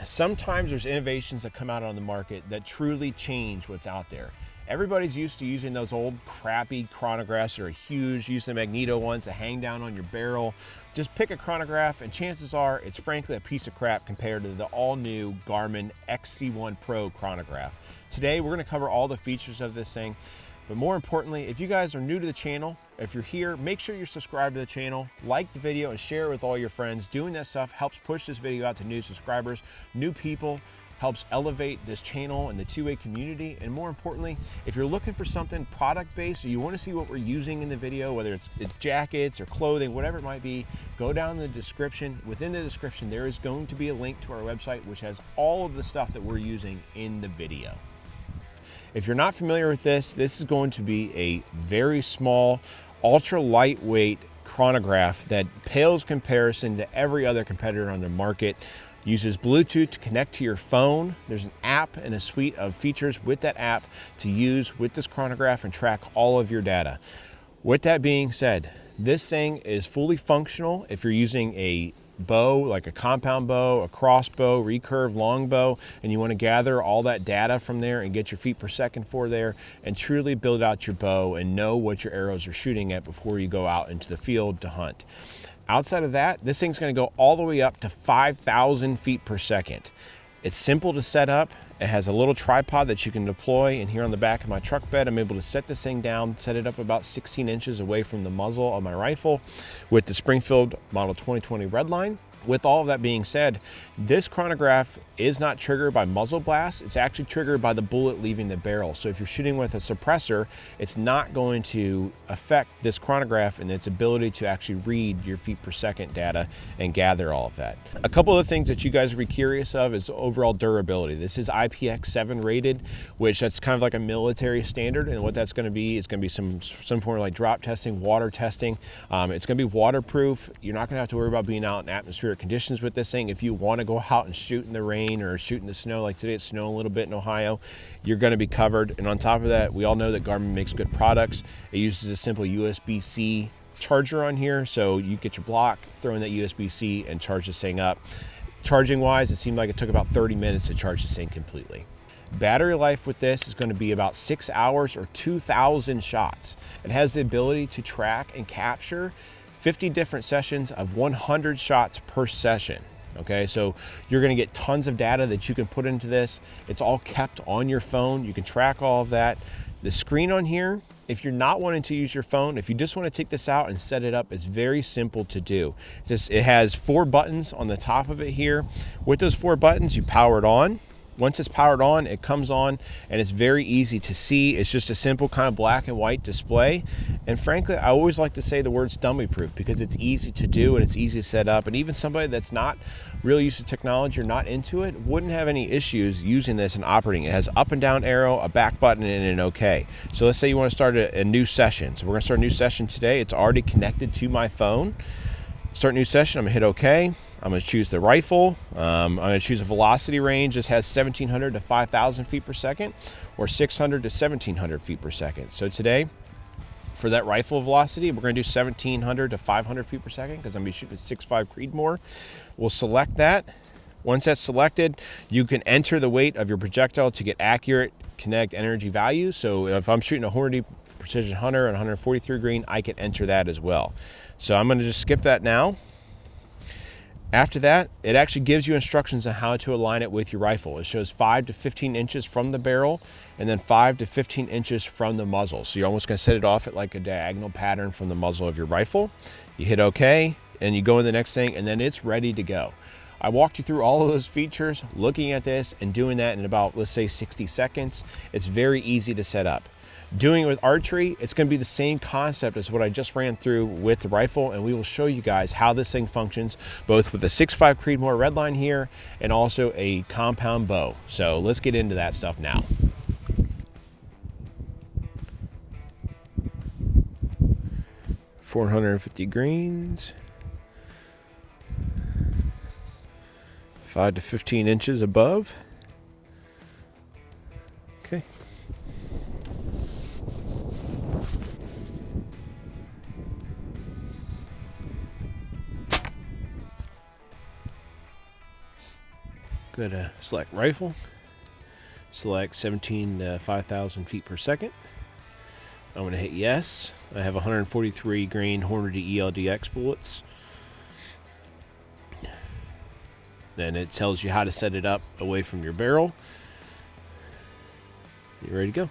sometimes there's innovations that come out on the market that truly change what's out there. Everybody's used to using those old crappy chronographs that are huge, use the magneto ones that hang down on your barrel. Just pick a chronograph and chances are it's frankly a piece of crap compared to the all-new Garmin XC1 Pro chronograph. Today we're going to cover all the features of this thing, but more importantly, if you guys are new to the channel, if you're here, make sure you're subscribed to the channel, like the video and share it with all your friends. Doing that stuff helps push this video out to new subscribers, new people, helps elevate this channel and the two-way community. And more importantly, if you're looking for something product-based or you want to see what we're using in the video, whether it's jackets or clothing, whatever it might be, go down in the description. Within the description, there is going to be a link to our website, which has all of the stuff that we're using in the video. If you're not familiar with this is going to be a very small, ultra lightweight chronograph that pales comparison to every other competitor on the market. Uses Bluetooth to connect to your phone. There's an app and a suite of features with that app to use with this chronograph and track all of your data. With that being said, this thing is fully functional if you're using a bow, like a compound bow, a crossbow, recurve, longbow, and you want to gather all that data from there and get your feet per second for there and truly build out your bow and know what your arrows are shooting at before you go out into the field to hunt. Outside of that, this thing's going to go all the way up to 5,000 feet per second. It's simple to set up. It has a little tripod that you can deploy, and here on the back of my truck bed, I'm able to set this thing down, set it up about 16 inches away from the muzzle of my rifle with the Springfield Model 2020 Redline. With all of that being said, this chronograph is not triggered by muzzle blast. It's actually triggered by the bullet leaving the barrel. So if you're shooting with a suppressor, it's not going to affect this chronograph and its ability to actually read your feet per second data and gather all of that. A couple of things that you guys will be curious of is overall durability. This is IPX7 rated, which that's kind of like a military standard. And what that's going to be is going to be some form of like drop testing, water testing. It's going to be waterproof. You're not going to have to worry about being out in atmospheric conditions with this thing. If you want to go out and shoot in the rain or shoot in the snow, like today it's snowing a little bit in Ohio, you're going to be covered. And on top of that, we all know that Garmin makes good products. It uses a simple USB-C charger on here, so you get your block, throw in that USB-C and charge this thing up. Charging wise, it seemed like it took about 30 minutes to charge this thing completely. Battery life with this is going to be about 6 hours or 2,000 shots. It has the ability to track and capture 50 different sessions of 100 shots per session. Okay, so you're going to get tons of data that you can put into this. It's all kept on your phone. You can track all of that. The screen on here, if you're not wanting to use your phone, if you just want to take this out and set it up, it's very simple to do. It has 4 buttons on the top of it here. With those 4 buttons, you power it on. Once it's powered on, it comes on and it's very easy to see. It's just a simple kind of black and white display. And frankly, I always like to say the word's dummy proof because it's easy to do and it's easy to set up. And even somebody that's not really used to technology or not into it wouldn't have any issues using this and operating. It has up and down arrow, a back button, and an OK. So let's say you want to start a new session. So we're going to start a new session today. It's already connected to my phone. Start new session, I'm going to hit OK. I'm going to choose the rifle. I'm going to choose a velocity range. This has 1,700 to 5,000 feet per second or 600 to 1,700 feet per second. So today, for that rifle velocity, we're going to do 1,700 to 500 feet per second because I'm going to be shooting with 6.5 Creedmoor. We'll select that. Once that's selected, you can enter the weight of your projectile to get accurate kinetic energy values. So if I'm shooting a Hornady Precision Hunter and 143 grain, I can enter that as well. So I'm going to just skip that now. After that, it actually gives you instructions on how to align it with your rifle. It shows 5 to 15 inches from the barrel and then 5 to 15 inches from the muzzle. So you're almost going to set it off at like a diagonal pattern from the muzzle of your rifle. You hit OK and you go in the next thing and then it's ready to go. I walked you through all of those features, looking at this and doing that in about, let's say, 60 seconds. It's very easy to set up. Doing it with archery, it's going to be the same concept as what I just ran through with the rifle, and we will show you guys how this thing functions both with a 6.5 Creedmoor Redline here and also a compound bow. So let's get into that stuff now. $450 grains, 5 to 15 inches above. Okay. Go to select rifle, select 17 to 5,000 feet per second. I'm going to hit yes. I have 143 grain Hornady ELDX bullets. Then it tells you how to set it up away from your barrel. You're ready to go.